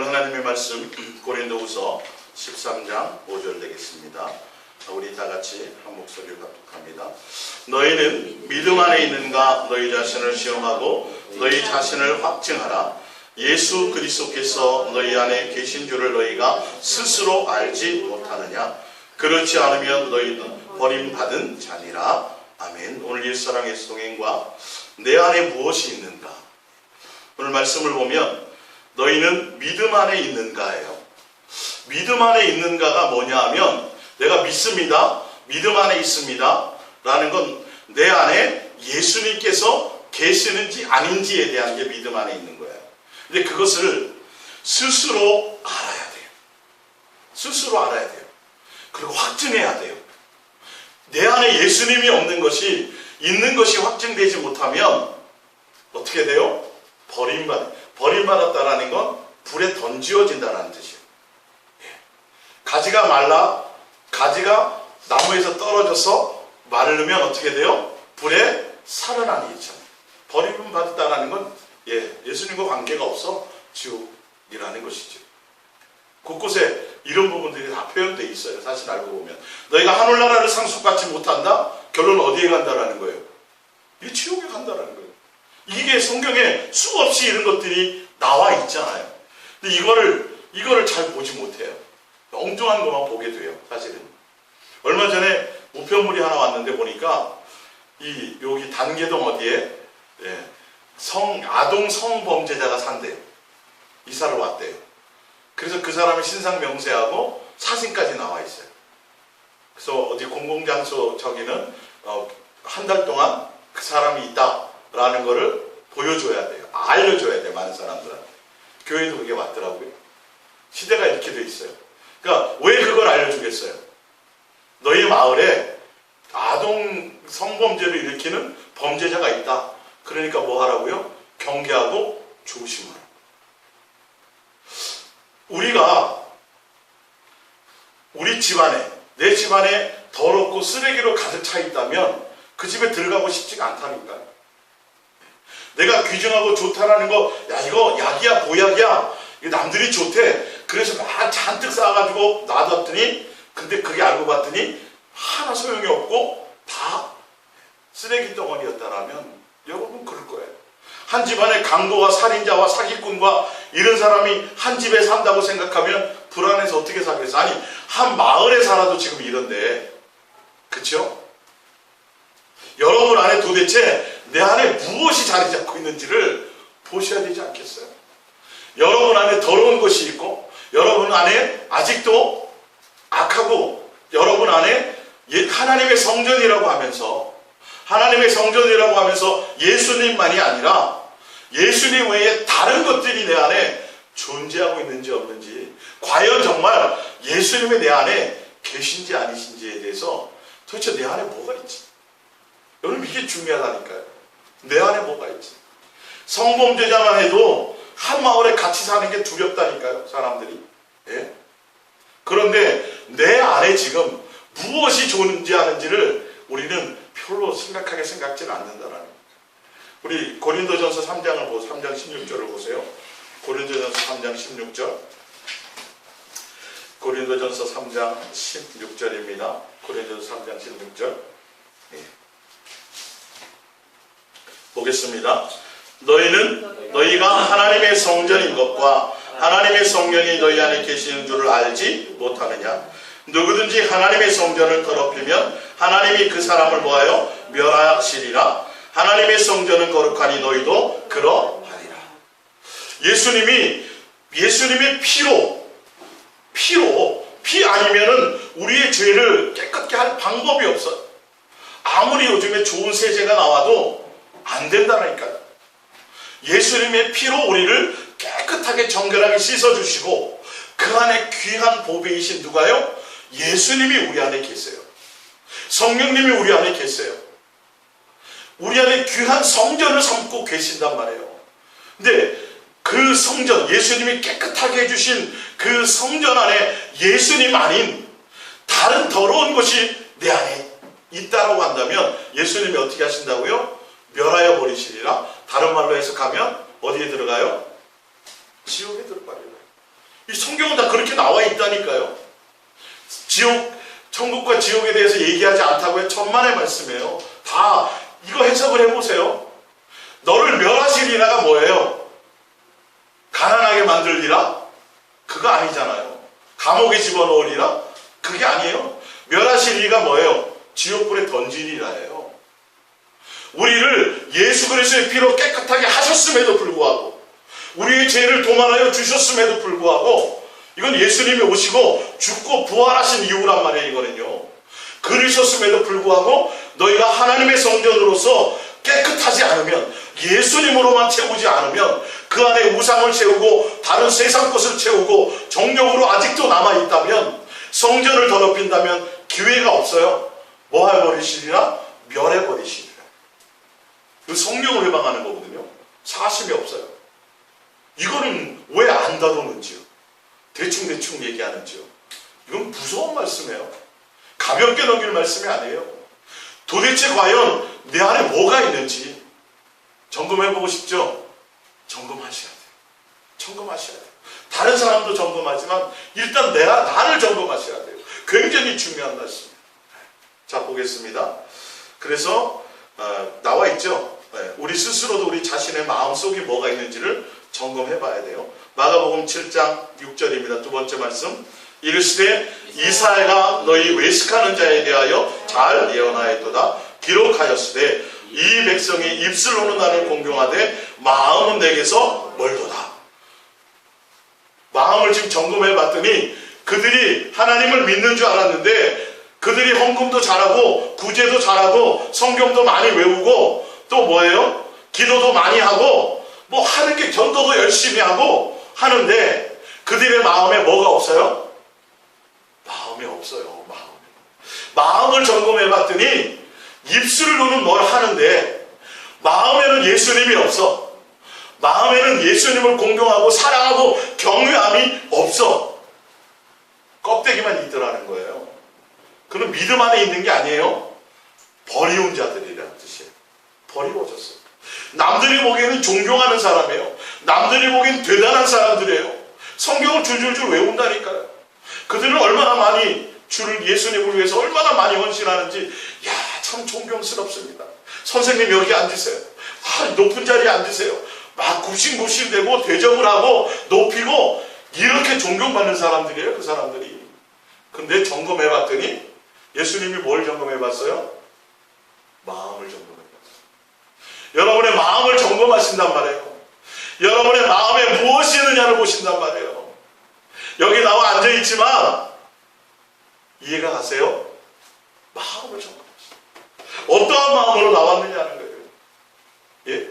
오늘 하나님의 말씀 고린도후서 13장 5절 되겠습니다. 우리 다 같이 한 목소리로 합독합니다. 너희는 믿음 안에 있는가 너희 자신을 시험하고 너희 자신을 확증하라. 예수 그리스도께서 너희 안에 계신 줄을 너희가 스스로 알지 못하느냐. 그렇지 않으면 너희는 버림받은 자니라. 아멘. 오늘 옛사랑의 동행과 내 안에 무엇이 있는가. 오늘 말씀을 보면 너희는 믿음 안에 있는가예요. 믿음 안에 있는가가 뭐냐 하면 내가 믿습니다. 믿음 안에 있습니다. 라는 건 내 안에 예수님께서 계시는지 아닌지에 대한 게 믿음 안에 있는 거예요. 근데 그것을 스스로 알아야 돼요. 스스로 알아야 돼요. 그리고 확증해야 돼요. 내 안에 예수님이 없는 것이 있는 것이 확증되지 못하면 어떻게 돼요? 버림받았다라는 건 불에 던지어진다는 뜻이에요. 가지가 말라 가지가 나무에서 떨어져서 마르면 어떻게 돼요? 불에 살아나는 있잖아요. 버림받았다라는 건 예수님과 관계가 없어 지옥이라는 것이죠. 곳곳에 이런 부분들이 다 표현되어 있어요. 사실 알고 보면 너희가 하늘나라를 상속받지 못한다? 결론은 어디에 간다라는 거예요? 이 지옥에 간다라는 거예요. 이게 성경에 수없이 이런 것들이 나와 있잖아요. 근데 이거를 잘 보지 못해요. 엉뚱한 것만 보게 돼요. 사실은. 얼마 전에 우편물이 하나 왔는데 보니까 여기 단계동 어디에 아동 성범죄자가 산대요. 이사를 왔대요. 그래서 그 사람의 신상 명세하고 사진까지 나와 있어요. 그래서 어디 공공장소 저기는 한 달 동안 그 사람이 있다라는 거를 보여줘야 돼요. 알려줘야 돼요. 많은 사람들한테. 교회도 그게 맞더라고요. 시대가 이렇게 돼 있어요. 그러니까 왜 그걸 알려주겠어요? 너희 마을에 아동 성범죄를 일으키는 범죄자가 있다. 그러니까 뭐 하라고요? 경계하고 조심하라. 우리가 우리 집안에 내 집안에 더럽고 쓰레기로 가득 차 있다면 그 집에 들어가고 싶지가 않다니까요. 내가 귀중하고 좋다라는 거, 야 이거 약이야 보약이야, 이거 남들이 좋대. 그래서 막 잔뜩 쌓아가지고 놔뒀더니 근데 그게 알고 봤더니 하나 소용이 없고 다 쓰레기 덩어리였다라면 여러분 그럴 거예요. 한 집안에 강도와 살인자와 사기꾼과 이런 사람이 한 집에 산다고 생각하면 불안해서 어떻게 살겠어? 아니 한 마을에 살아도 지금 이런데, 그렇죠? 여러분 안에 도대체 내 안에 무엇이 자리 잡고 있는지를 보셔야 되지 않겠어요? 여러분 안에 더러운 것이 있고 여러분 안에 아직도 악하고 여러분 안에 하나님의 성전이라고 하면서 예수님만이 아니라 예수님 외에 다른 것들이 내 안에 존재하고 있는지 없는지, 과연 정말 예수님이 내 안에 계신지 아니신지에 대해서 도대체 내 안에 뭐가 있지? 여러분 이게 중요하다니까요. 내 안에 뭐가 있지? 성범죄자만 해도 한 마을에 같이 사는 게 두렵다니까요. 사람들이. 예? 그런데 내 안에 지금 무엇이 존재하는지를 우리는 별로 심각하게 생각지는 않는다라는 거예요. 우리 고린도전서 3장을 보고 3장 16절을 보세요. 고린도전서 3장 16절. 고린도전서 3장 16절입니다. 고린도전서 3장 16절. 예. 보겠습니다. 너희가 하나님의 성전인 것과 하나님의 성령이 너희 안에 계시는 줄을 알지 못하느냐. 누구든지 하나님의 성전을 더럽히면 하나님이 그 사람을 뭐하여 멸하시리라. 하나님의 성전은 거룩하니 너희도 그러하리라. 예수님의 피 아니면은 우리의 죄를 깨끗게 할 방법이 없어요. 아무리 요즘에 좋은 세제가 나와도 안 된다니까요. 예수님의 피로 우리를 깨끗하게 정결하게 씻어주시고 그 안에 귀한 보배이신 누가요? 예수님이 우리 안에 계세요. 성령님이 우리 안에 계세요. 우리 안에 귀한 성전을 삼고 계신단 말이에요. 근데 그 성전, 예수님이 깨끗하게 해주신 그 성전 안에 예수님 아닌 다른 더러운 것이 내 안에 있다라고 한다면 예수님이 어떻게 하신다고요? 멸하여 버리시리라. 다른 말로 해석하면 어디에 들어가요? 지옥에 들어가요. 이 성경은 다 그렇게 나와 있다니까요. 천국과 지옥에 대해서 얘기하지 않다고요. 천만의 말씀이에요. 다 이거 해석을 해보세요. 너를 멸하시리라가 뭐예요? 가난하게 만들리라? 그거 아니잖아요. 감옥에 집어넣으리라? 그게 아니에요. 멸하시리가 뭐예요? 지옥불에 던지리라예요. 우리를 예수 그리스도의 피로 깨끗하게 하셨음에도 불구하고, 우리의 죄를 도말하여 주셨음에도 불구하고, 이건 예수님이 오시고 죽고 부활하신 이유란 말이에요. 이거는요. 그러셨음에도 불구하고 너희가 하나님의 성전으로서 깨끗하지 않으면, 예수님으로만 채우지 않으면, 그 안에 우상을 채우고 다른 세상 것을 채우고 정욕으로 아직도 남아있다면, 성전을 더럽힌다면 기회가 없어요. 뭐 해버리시리라? 멸해버리시리라. 그 성령을 회방하는 거거든요. 사심이 없어요. 이거는 왜 안 다루는지요? 대충 얘기하는지요? 이건 무서운 말씀이에요. 가볍게 넘길 말씀이 아니에요. 도대체 과연 내 안에 뭐가 있는지 점검해보고 싶죠? 점검하셔야 돼요. 점검하셔야 돼요. 다른 사람도 점검하지만 일단 나를 점검하셔야 돼요. 굉장히 중요한 말씀이에요. 자, 보겠습니다. 그래서 나와 있죠? 우리 스스로도 우리 자신의 마음속에 뭐가 있는지를 점검해봐야 돼요. 마가복음 7장 6절입니다. 두 번째 말씀. 이르시되 이사야가 너희 외식하는 자에 대하여 잘 예언하였도다. 기록하였으되 이 백성이 입술로는 나를 공경하되 마음은 내게서 멀도다. 마음을 지금 점검해 봤더니 그들이 하나님을 믿는 줄 알았는데, 그들이 헌금도 잘하고 구제도 잘하고 성경도 많이 외우고 또 뭐예요? 기도도 많이 하고 뭐 하는 게 전도도 열심히 하고 하는데 그들의 마음에 뭐가 없어요? 마음이 없어요. 마음을 점검해 봤더니 입술로는 뭘 하는데 마음에는 예수님이 없어. 마음에는 예수님을 공경하고 사랑하고 경외함이 없어. 껍데기만 있더라는 거예요. 그는 믿음 안에 있는 게 아니에요. 버리운 자들이라는 뜻이에요. 버리워졌어요. 남들이 보기에는 존경하는 사람이에요. 남들이 보기엔 대단한 사람들이에요. 성경을 줄줄줄 외운다니까요. 그들은 얼마나 많이 예수님을 위해서 얼마나 많이 헌신하는지 참 존경스럽습니다. 선생님 여기 앉으세요. 높은 자리에 앉으세요. 막 굽신굽신대고 대접을 하고 높이고 이렇게 존경받는 사람들이에요. 그 사람들이. 근데 점검해봤더니 예수님이 뭘 점검해봤어요? 마음을 점검해봤어요. 여러분의 마음을 점검하신단 말이에요. 여러분의 마음에 무엇이 있느냐를 보신단 말이에요. 여기 나와 앉아있지만 이해가 가세요? 마음을 점검하세요. 어떠한 마음으로 나왔느냐는 거예요. 예?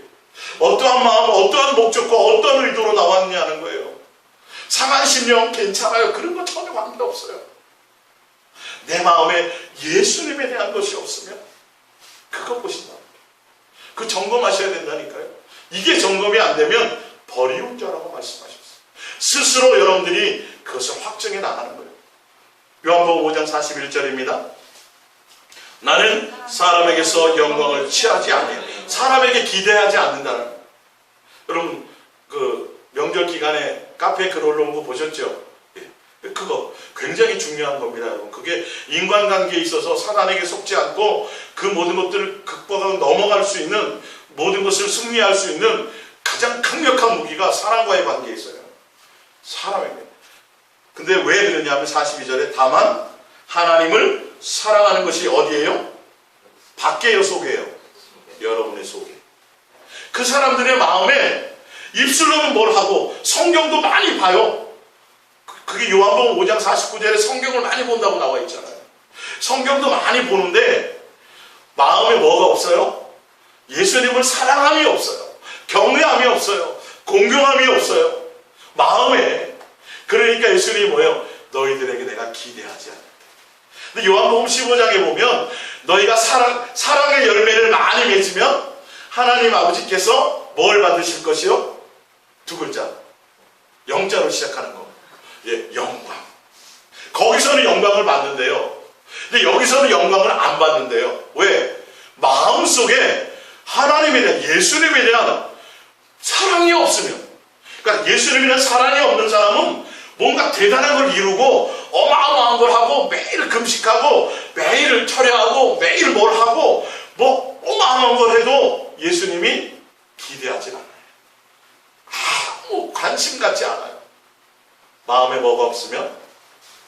어떠한 마음, 어떠한 목적과 어떠한 의도로 나왔느냐는 거예요. 상한 심령 괜찮아요. 그런 거 전혀 관계 없어요. 내 마음에 예수님에 대한 것이 없으면 그거 보신다. 그 점검하셔야 된다니까요. 이게 점검이 안 되면 버리운 자라고 말씀하셨어요. 스스로 여러분들이 그것을 확정해 나가는 거예요. 요한복음 5장 41절입니다. 나는 사람에게서 영광을 취하지 않아요. 사람에게 기대하지 않는다는 거예요. 여러분 그 명절 기간에 카페에 글 올라온 거 보셨죠? 그거 굉장히 중요한 겁니다. 여러분. 그게 인간관계에 있어서 사단에게 속지 않고 그 모든 것들을 극복하고 넘어갈 수 있는, 모든 것을 승리할 수 있는 가장 강력한 무기가 사람과의 관계에 있어요. 사람에게. 근데 왜 그러냐면 42절에 다만 하나님을 사랑하는 것이 어디예요? 밖에요, 속에요? 여러분의 속에. 그 사람들의 마음에 입술로는 뭘 하고 성경도 많이 봐요. 그게 요한복음 5장 49절에 성경을 많이 본다고 나와 있잖아요. 성경도 많이 보는데 마음에 뭐가 없어요? 예수님을 사랑함이 없어요. 경외함이 없어요. 공경함이 없어요. 마음에. 그러니까 예수님이 뭐예요? 너희들에게 내가 기대하지 않는다. 근데 요한복음 15장에 보면 너희가 사랑의 열매를 많이 맺으면 하나님 아버지께서 뭘 받으실 것이요? 두 글자. 영자로 시작하는 거. 예, 영광. 거기서는 영광을 받는데요. 근데 여기서는 영광을 안 받는데요. 왜? 마음속에 하나님에 대한, 예수님에 대한 사랑이 없으면, 그러니까 예수님에 대한 사랑이 없는 사람은 뭔가 대단한 걸 이루고 어마어마한 걸 하고 매일 금식하고 매일 철야하고 매일 뭘 하고 뭐 어마어마한 걸 해도 예수님이 기대하지 않아요. 아무 관심 갖지 않아요. 마음에 뭐가 없으면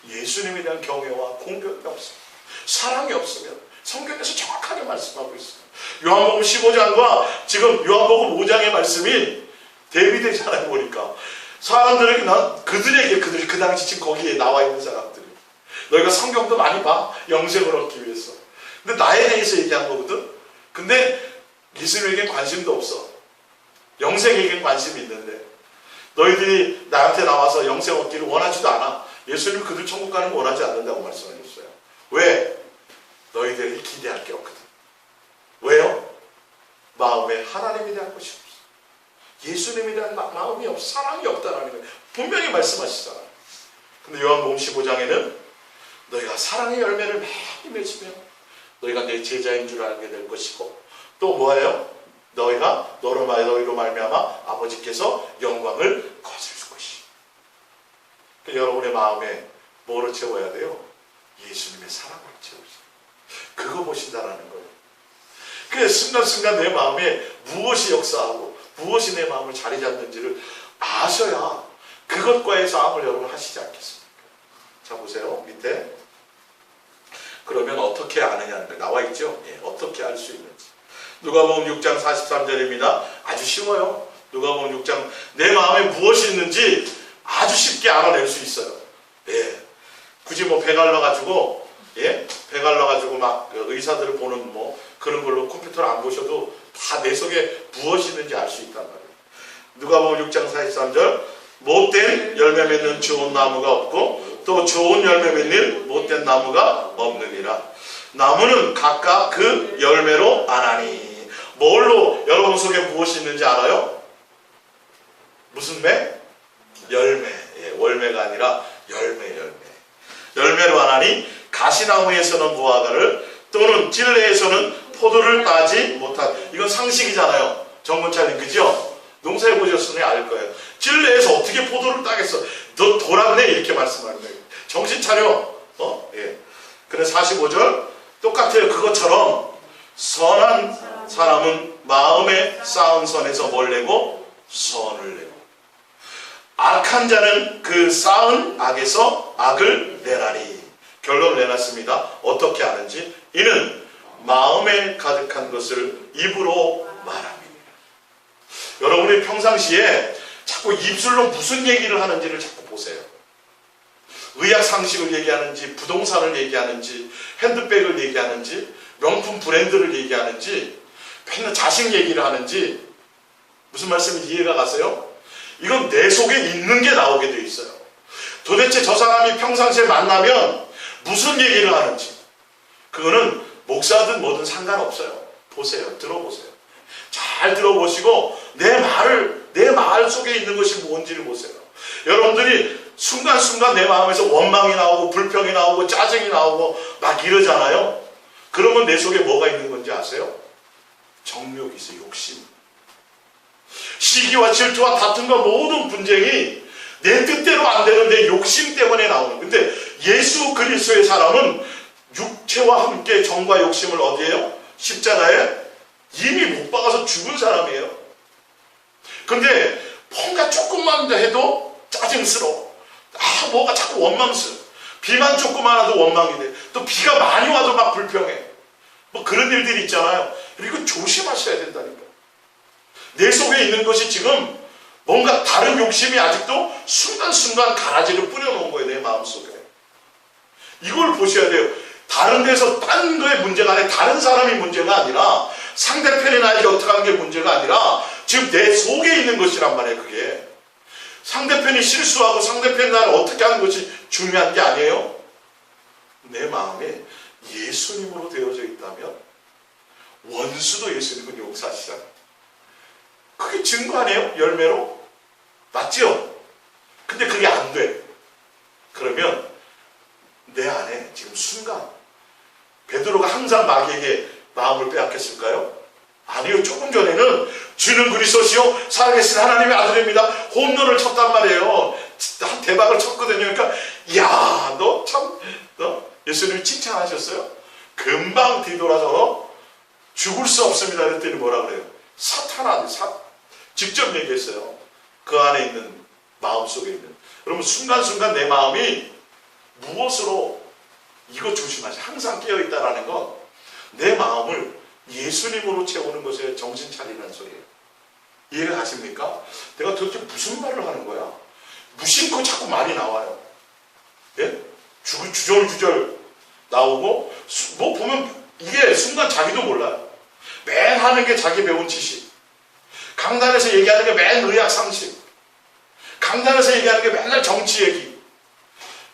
예수님에 대한 경외와 공경이 없으면 사랑이 없으면 성경에서 정확하게 말씀하고 있어요. 요한복음 15장과 지금 요한복음 5장의 말씀이 대비되잖아요. 보니까 사람들에게 그들이 그 당시 지금 거기에 나와 있는 사람들이 너희가 성경도 많이 봐. 영생을 얻기 위해서. 근데 나에 대해서 얘기한 거거든. 근데 예수님에게 관심도 없어. 영생에겐 관심이 있는데 너희들이 나한테 나와서 영생 얻기를 원하지도 않아. 예수님 그들 천국 가는 거 원하지 않는다고 말씀하셨어요. 왜? 너희들이 기대할 게 없거든. 왜요? 마음에 하나님에 대한 것이 없어. 예수님에 대한 마음이 없어. 사랑이 없다라는 거예요. 분명히 말씀하시잖아요. 근데 요한복음 15장에는 너희가 사랑의 열매를 많이 맺으면 너희가 내 제자인 줄 알게 될 것이고 또 뭐예요? 너희가 너희로 말미암아 아버지께서 영광을 거두실 것이. 그러니까 여러분의 마음에 뭐를 채워야 돼요? 예수님의 사랑을 채우세요. 그거 보신다라는 거예요. 그 순간순간 내 마음에 무엇이 역사하고 무엇이 내 마음을 자리 잡는지를 아셔야 그것과의 싸움을 여러분 하시지 않겠습니까? 자 보세요. 밑에 그러면 어떻게 아느냐는 거 나와 있죠? 예, 어떻게 알 수 있는지. 누가복음 6장 43절입니다. 아주 쉬워요. 누가복음 6장 내 마음에 무엇이 있는지 아주 쉽게 알아낼 수 있어요. 예, 굳이 뭐 배 갈라가지고 배 갈라가지고 막 의사들을 보는 뭐 그런 걸로 컴퓨터를 안 보셔도 다 내 속에 무엇이 있는지 알 수 있단 말이에요. 누가복음 6장 43절 못된 열매 맺는 좋은 나무가 없고 또 좋은 열매 맺는 못된 나무가 없느니라. 나무는 각각 그 열매로 아나니. 뭘로 여러분 속에 무엇이 있는지 알아요? 무슨 매? 열매. 예, 월매가 아니라 열매. 열매로 아나니 가시나무에서는 무화과를 또는 찔레에서는 포도를 따지 못한. 이건 상식이잖아요. 정문차님 그죠? 농사해 보셨으니 알 거예요. 찔레에서 어떻게 포도를 따겠어? 너 돌았네 이렇게 말씀하는 거예요. 정신 차려. 예. 그래 45절 똑같아요. 그것처럼 선한 사람은 마음에 쌓은 선에서 뭘 내고 선을 내고 악한 자는 그 쌓은 악에서 악을 내나니. 결론을 내놨습니다. 어떻게 아는지 이는 마음에 가득한 것을 입으로 말합니다. 여러분이 평상시에 자꾸 입술로 무슨 얘기를 하는지를 자꾸 보세요. 의학 상식을 얘기하는지 부동산을 얘기하는지 핸드백을 얘기하는지 명품 브랜드를 얘기하는지 맨날 자식 얘기를 하는지 무슨 말씀인지 이해가 가세요? 이건 내 속에 있는 게 나오게 돼 있어요. 도대체 저 사람이 평상시에 만나면 무슨 얘기를 하는지 그거는 목사든 뭐든 상관없어요. 보세요. 들어보세요. 잘 들어보시고 내 말 속에 있는 것이 뭔지를 보세요. 여러분들이 순간순간 내 마음에서 원망이 나오고 불평이 나오고 짜증이 나오고 막 이러잖아요. 그러면 내 속에 뭐가 있는 건지 아세요? 정욕이 있어요. 욕심. 시기와 질투와 다툼과 모든 분쟁이 내 뜻대로 안 되는 내 욕심 때문에 나오는. 근데 예수 그리스도의 사람은 육체와 함께 정과 욕심을 어디에요? 십자가에 이미 못 박아서 죽은 사람이에요. 근데 뭔가 조금만 해도 짜증스러워. 뭐가 자꾸 원망스러워. 비만 조금만 와도 원망이 돼. 또 비가 많이 와도 막 불평해. 뭐 그런 일들이 있잖아요. 그리고 조심하셔야 된다니까. 내 속에 있는 것이 지금 뭔가 다른 욕심이 아직도 순간순간 가라지를 뿌려놓은 거예요. 내 마음속에. 이걸 보셔야 돼요. 다른 데서 딴 거의 문제가 아니라 다른 사람이 문제가 아니라 상대편이 나에게 어떻게 하는 게 문제가 아니라 지금 내 속에 있는 것이란 말이에요. 그게 상대편이 실수하고 상대편이 나를 어떻게 하는 것이 중요한 게 아니에요. 내 마음에 예수님으로 되어져 있다면 원수도 예수님은 용서하시잖아요. 그게 증거 아니에요? 열매로? 맞죠? 근데 그게 안 돼. 그러면 내 안에 지금 순간 베드로가 항상 마귀에게 마음을 빼앗겼을까요? 아니요. 조금 전에는 주는 그리스도시요 살아계신 하나님의 아들입니다. 홈런을 쳤단 말이에요. 대박을 쳤거든요. 그러니까 야, 너 참 예수님이 칭찬하셨어요. 금방 뒤돌아서 죽을 수 없습니다. 그랬더니 뭐라 그래요? 직접 얘기했어요. 그 안에 있는 마음 속에 있는. 여러분 순간순간 내 마음이 무엇으로, 이거 조심하세요. 항상 깨어있다라는 건 내 마음을 예수님으로 채우는 것에 정신 차리라는 소리예요. 이해가 가십니까? 내가 도대체 무슨 말을 하는 거야? 무심코 자꾸 말이 나와요. 예? 주절주절 나오고, 뭐 보면 이게 순간 자기도 몰라요. 맨 하는 게 자기 배운 지식. 강단에서 얘기하는 게 맨 의학 상식. 강단에서 얘기하는 게 맨날 정치 얘기.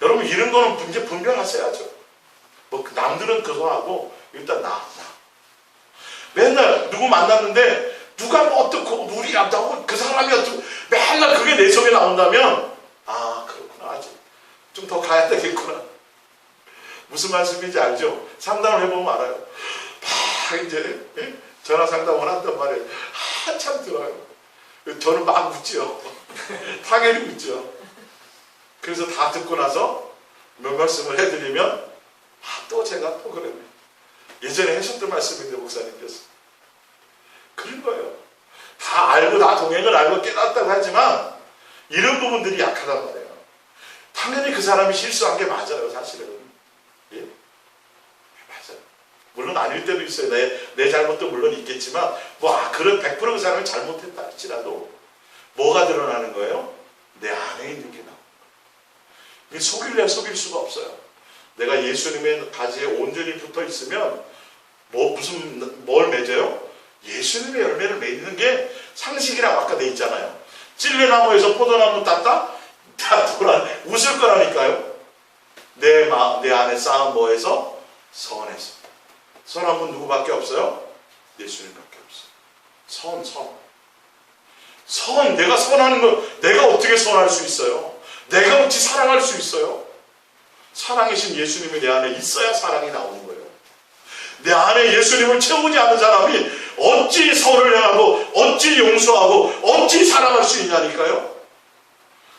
여러분 이런 거는 이제 분별하셔야죠. 뭐 남들은 그거 하고 일단 나. 맨날 누구 만났는데 누가 뭐 어떻고 우리 안다고 그 사람이 어떻고 맨날 그게 내 속에 나온다면 아 그렇구나, 아직 좀 더 가야 되겠구나. 무슨 말씀인지 알죠? 상담을 해보면 알아요. 막 이제 전화 상담을 한단 말이에요. 한참 들어요. 저는 막 묻죠. 당연히 묻죠. 그래서 다 듣고 나서 몇 말씀을 해드리면 또 제가 또 그래요. 예전에 하셨던 말씀인데 목사님께서 그런 거예요. 다 알고 다 동행을 알고 깨닫다고 하지만 이런 부분들이 약하단 말이에요. 당연히 그 사람이 실수한 게 맞아요. 사실은. 예? 맞아요. 물론 아닐 때도 있어요. 내 잘못도 물론 있겠지만 그런 100% 그 사람이 잘못했다 할지라도 뭐가 드러나는 거예요? 내 안에 있는 게 나오는 거예요. 속일래야 속일 수가 없어요. 내가 예수님의 가지에 온전히 붙어 있으면 뭘 맺어요? 예수님의 열매를 맺는 게 상식이라고 아까 돼 있잖아요. 찔레나무에서 포도나무 땄다? 다 웃을 거라니까요. 내 안에 쌓은 뭐에서? 선에서. 선한 분 누구밖에 없어요? 예수님밖에 없어요. 선. 내가 선하는 거 내가 어떻게 선할 수 있어요? 내가 어찌 사랑할 수 있어요? 사랑이신 예수님이 내 안에 있어야 사랑이 나오는 거예요. 내 안에 예수님을 채우지 않는 사람이 어찌 선을 행하고 어찌 용서하고 어찌 사랑할 수 있냐니까요.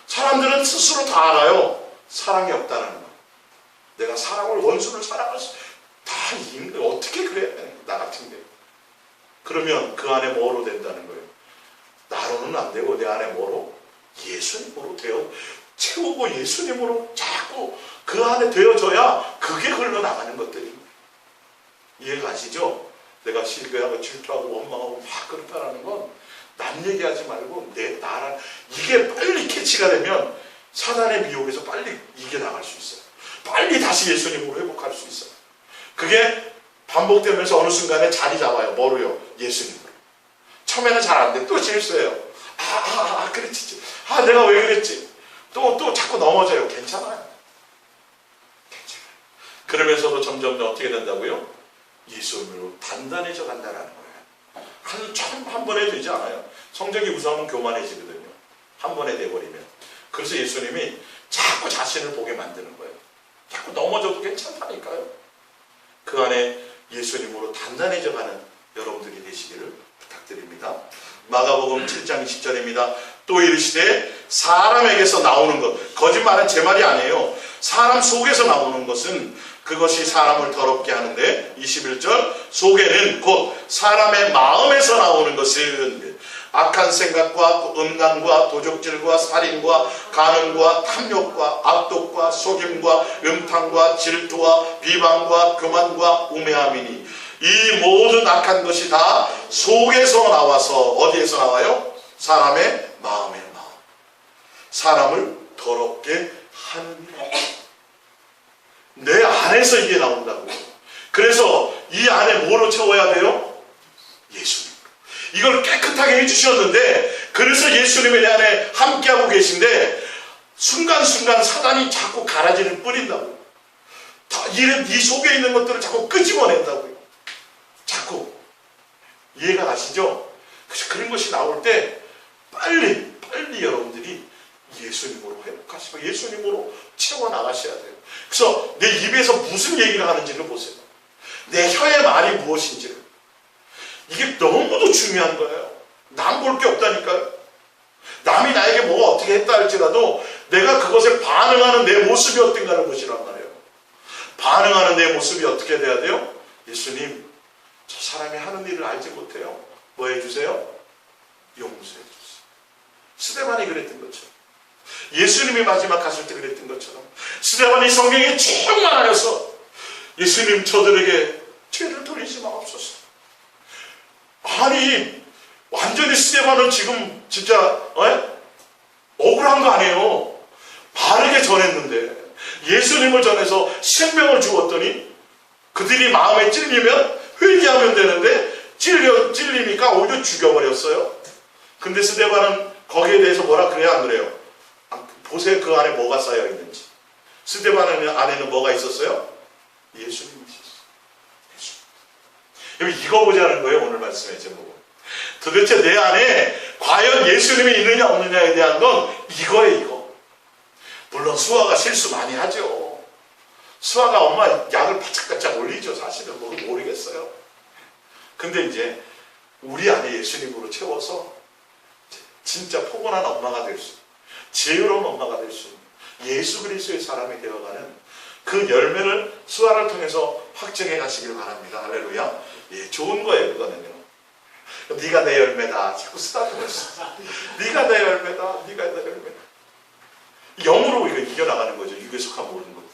사람들은 스스로 다 알아요. 사랑이 없다는 거. 내가 원수를 사랑할 수 다 있는 거예요. 어떻게 그래? 나 같은데. 그러면 그 안에 뭐로 된다는 거예요? 나로는 안 되고 내 안에 뭐로? 예수님으로 되어 채우고 예수님으로 자꾸 그 안에 되어져야 그게 흘러나가는 것들입니다. 이해가 가시죠? 내가 실패하고 질투하고 원망하고 막 그렇다라는 건 남 얘기하지 말고 이게 빨리 캐치가 되면 사단의 미혹에서 빨리 이겨나갈 수 있어요. 빨리 다시 예수님으로 회복할 수 있어요. 그게 반복되면서 어느 순간에 자리 잡아요. 뭐로요? 예수님으로. 처음에는 잘 안 돼. 또 실수해요. 그랬지. 내가 왜 그랬지? 또 자꾸 넘어져요. 괜찮아요. 그러면서도 점점 어떻게 된다고요? 예수님으로 단단해져 간다는 거예요. 한 번에 되지 않아요. 성적이 우수하면 교만해지거든요. 한 번에 돼버리면. 그래서 예수님이 자꾸 자신을 보게 만드는 거예요. 자꾸 넘어져도 괜찮다니까요. 그 안에 예수님으로 단단해져 가는 여러분들이 되시기를 부탁드립니다. 마가복음 7장 20절입니다. 또 이르시되 사람에게서 나오는 것, 거짓말은 제 말이 아니에요. 사람 속에서 나오는 것은 그것이 사람을 더럽게 하는데 21절 속에는 곧 사람의 마음에서 나오는 것은 악한 생각과 음란과 도적질과 살인과 간음과 탐욕과 악독과 속임과 음탕과 질투와 비방과 교만과 우매함이니 이 모든 악한 것이 다 속에서 나와서 어디에서 나와요? 사람의 마음의 마음. 사람을 더럽게 하느니라. 내 안에서 이게 나온다고요. 그래서 이 안에 뭐로 채워야 돼요? 예수님. 이걸 깨끗하게 해주셨는데 그래서 예수님이 내 안에 함께하고 계신데 순간순간 사단이 자꾸 가라지를 뿌린다고요. 이 속에 있는 것들을 자꾸 끄집어낸다고요. 자꾸. 이해가 가시죠? 그래서 그런 것이 나올 때 빨리 여러분들이 예수님으로 회복하시고 예수님으로 채워나가셔야 돼요. 그래서 내 입에서 무슨 얘기를 하는지를 보세요. 내 혀의 말이 무엇인지를. 이게 너무도 중요한 거예요. 남 볼 게 없다니까요. 남이 나에게 뭐가 어떻게 했다 할지라도 내가 그걸 그것에 반응하는 내 모습이 어떤가를 보시란 말이에요. 반응하는 내 모습이 어떻게 돼야 돼요? 예수님, 저 사람이 하는 일을 알지 못해요. 뭐 해주세요? 용서해 주세요. 스데반이 그랬던 것처럼, 예수님이 마지막 갔을 때 그랬던 것처럼, 스데반이 성경에 충만하여서 예수님, 저들에게 죄를 돌리지 마옵소서. 아니, 완전히 스데반은 지금 진짜 억울한 거 아니에요. 바르게 전했는데, 예수님을 전해서 생명을 주었더니 그들이 마음에 찔리면 회개하면 되는데 찔리니까 오히려 죽여버렸어요. 근데 스데반은 거기에 대해서 뭐라 그래야 안 그래요? 보세요, 그 안에 뭐가 쌓여 있는지. 스데반 안에는 뭐가 있었어요? 예수님이 있었어요. 예수님. 이거 보자는 거예요, 오늘 말씀의 제목은. 도대체 내 안에 과연 예수님이 있느냐 없느냐에 대한 건 이거예요, 이거. 물론 수아가 실수 많이 하죠. 수아가 엄마 약을 바짝바짝 올리죠. 사실은 모르겠어요. 근데 이제 우리 안에 예수님으로 채워서 진짜 포근한 엄마가 될 수, 지혜로운 엄마가 될 수 있는 예수 그리스도의 사람이 되어가는 그 열매를 수아를 통해서 확증해 가시길 바랍니다. 할렐루야. 예, 좋은 거예요, 그거는요. 네가 내 열매다. 자꾸 쓰다듬고 있어. 네가 내 열매다. 네가 내 열매다. 영으로 이거 이겨나가는 거죠. 육에 속한 모든 것들.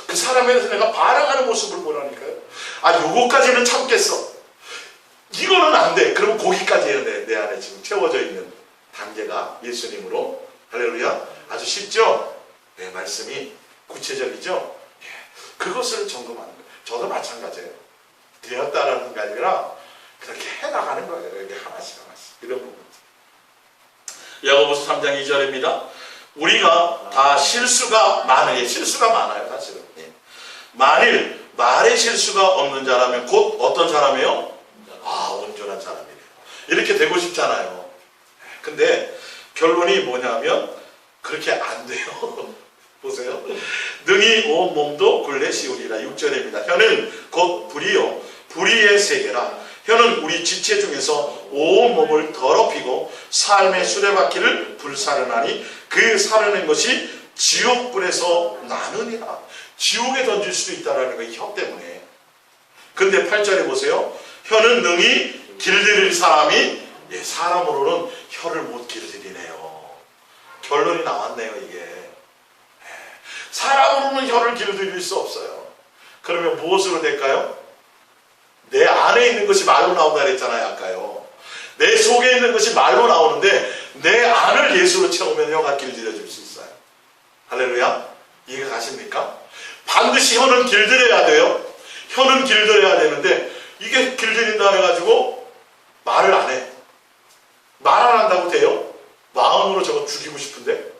그 사람에 대해서 내가 반항하는 모습을 보라니까요. 아, 요거까지는 참겠어. 이거는 안 돼. 그럼 거기까지 해야 돼. 내 안에 지금 채워져 있는 단계가 예수님으로. 할렐루야. 아주 쉽죠? 네, 말씀이 구체적이죠? 예, 그것을 점검하는 거예요. 저도 마찬가지예요. 되었다라는 게 아니라 그렇게 해나가는 거예요. 이게 하나씩 이런 부분. 야고보서 3장 2절입니다. 우리가 다 실수가 많아요. 실수가 많아요, 사실은. 예. 만일 말에 실수가 없는 자라면 곧 어떤 사람이에요? 온전한 사람이래요. 이렇게 되고 싶잖아요. 근데 결론이 뭐냐면 그렇게 안 돼요. 보세요. 능히 온 몸도 굴레 씌우리라. 6절입니다. 혀는 곧 불이요 불의의 세계라. 혀는 우리 지체 중에서 온 몸을 더럽히고 삶의 수레바퀴를 불사르나니 그 사르는 것이 지옥불에서 나느니라. 지옥에 던질 수도 있다는 거예요. 혀 때문에. 근데 8절에 보세요. 혀는 능히 길들일 사람이 사람으로는 혀를 못 길들이네요. 결론이 나왔네요. 이게. 사람으로는 혀를 길들일 수 없어요. 그러면 무엇으로 될까요? 내 안에 있는 것이 말로 나온다 그랬잖아요. 아까요. 내 속에 있는 것이 말로 나오는데 내 안을 예수로 채우면 혀가 길들여질 수 있어요. 할렐루야. 이해가 가십니까? 반드시 혀는 길들여야 돼요. 혀는 길들여야 되는데 이게 길들인다 해가지고 말을 안 해. 말 안 한다고 돼요? 마음으로 저거 죽이고 싶은데?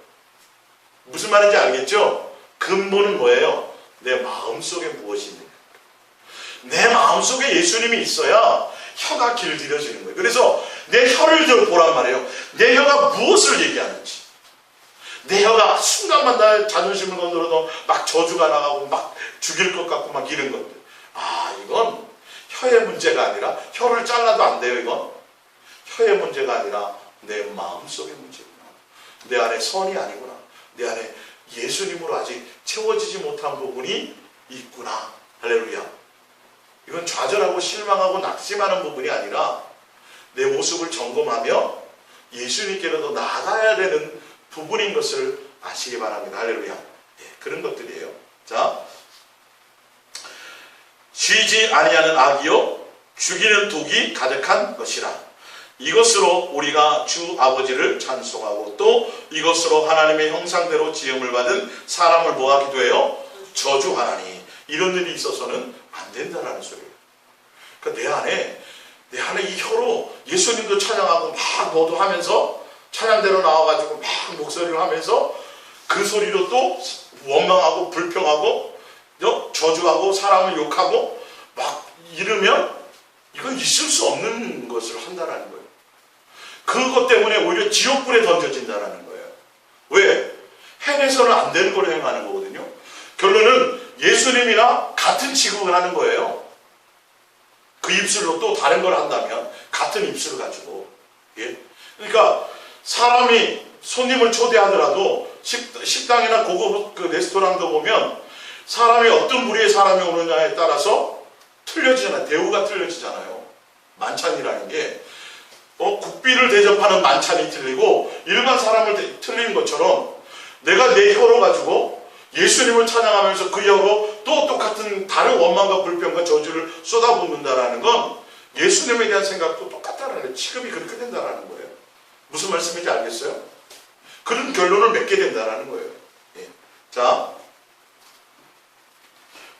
무슨 말인지 알겠죠? 근본은 뭐예요? 내 마음속에 무엇이 있는가? 내 마음속에 예수님이 있어야 혀가 길들여지는 거예요. 그래서 내 혀를 보란 말이에요. 내 혀가 무엇을 얘기하는지. 내 혀가 순간만 나의 자존심을 건드려도 막 저주가 나가고 막 죽일 것 같고 막 이런 것들. 이건 혀의 문제가 아니라 혀를 잘라도 안 돼요. 이건 혀의 문제가 아니라 내 마음속의 문제구나. 내 안에 선이 아니구나. 내 안에 예수님으로 아직 채워지지 못한 부분이 있구나. 할렐루야. 이건 좌절하고 실망하고 낙심하는 부분이 아니라 내 모습을 점검하며 예수님께로 더 나아가야 되는 부분인 것을 아시기 바랍니다. 할렐루야. 그런 것들이에요. 자, 쉬지 아니하는 악이요 죽이는 독이 가득한 것이라. 이것으로 우리가 주 아버지를 찬송하고 또 이것으로 하나님의 형상대로 지음을 받은 사람을 뭐하기도 해요? 저주하나니. 이런 일이 있어서는 안 된다는 소리예요. 그러니까 내 안에 이 혀로 예수님도 찬양하고 막 너도 하면서 찬양대로 나와가지고 막 목소리를 하면서 그 소리로 또 원망하고 불평하고 저주하고 사람을 욕하고 막 이러면 이건 있을 수 없는 것을 한다는 거예요. 그것 때문에 오히려 지옥불에 던져진다는 거예요. 왜? 행해서는 안 되는 걸 행하는 거거든요. 결론은 예수님이나 같은 취급을 하는 거예요. 그 입술로 또 다른 걸 한다면 같은 입술을 가지고. 그러니까 사람이 손님을 초대하더라도 식당이나 고급 그 레스토랑도 보면 사람이 어떤 부류의 사람이 오느냐에 따라서 틀려지잖아요. 대우가 틀려지잖아요. 만찬이라는 게 국비를 대접하는 만찬이 틀리고 일반 사람을 틀리는 것처럼 내가 내 혀로 가지고 예수님을 찬양하면서 그 혀로 또 똑같은 다른 원망과 불평과 저주를 쏟아붓는다라는 건 예수님에 대한 생각도 똑같다라는 거예요. 취급이 그렇게 된다라는 거예요. 무슨 말씀인지 알겠어요? 그런 결론을 맺게 된다라는 거예요. 예. 자,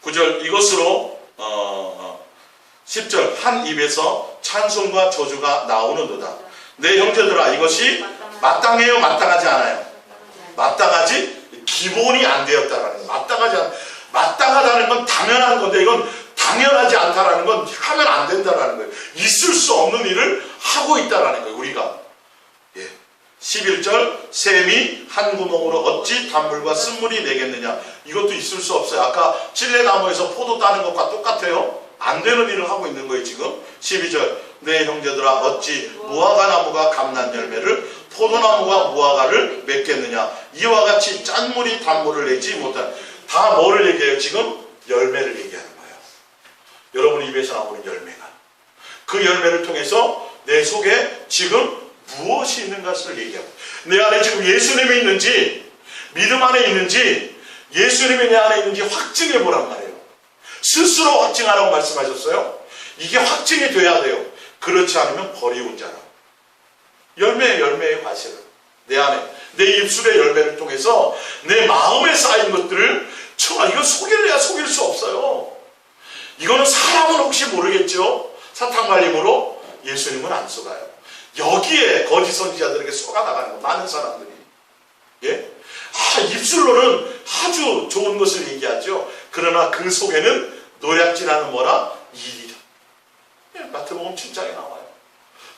9절 이것으로 10절 한 입에서 찬송과 저주가 나오는도다. 내 형제들아 이것이 마땅해요, 마땅하지 않아요? 마땅하지? 기본이 안 되었다라는 거예요. 마땅하다는 건 당연한 건데 이건 당연하지 않다라는 건 하면 안 된다라는 거예요. 있을 수 없는 일을 하고 있다라는 거예요. 우리가. 예. 11절 샘이 한 구멍으로 어찌 단물과 쓴물이 내겠느냐. 이것도 있을 수 없어요. 아까 찔레나무에서 포도 따는 것과 똑같아요. 안 되는 일을 하고 있는 거예요 지금. 12절 내 형제들아 어찌 무화과 나무가 감난 열매를 포도나무가 무화과를 맺겠느냐. 이와 같이 짠물이 단물을 내지 못한. 다 뭐를 얘기해요 지금? 열매를 얘기하는 거예요. 여러분 입에서 나오는 열매가 그 열매를 통해서 내 속에 지금 무엇이 있는 것을 얘기하고 내 안에 지금 예수님이 있는지 믿음 안에 있는지 예수님이 내 안에 있는지 확증해 보란 말이에요. 스스로 확증하라고 말씀하셨어요. 이게 확증이 돼야 돼요. 그렇지 않으면 버리운 자라. 열매의 과실을 내 안에 내 입술의 열매를 통해서 내 마음에 쌓인 것들을 이거 속일래야 속일 수 없어요. 이거는 사람은 혹시 모르겠죠. 사탕발림으로 예수님은 안 속아요. 여기에 거짓 선지자들에게 속아나가는 거 많은 사람들이. 예? 입술로는 아주 좋은 것을 얘기하죠. 그러나 그 속에는 노략질하는 뭐라? 일이다. 예, 마태복음 7장에 나와요.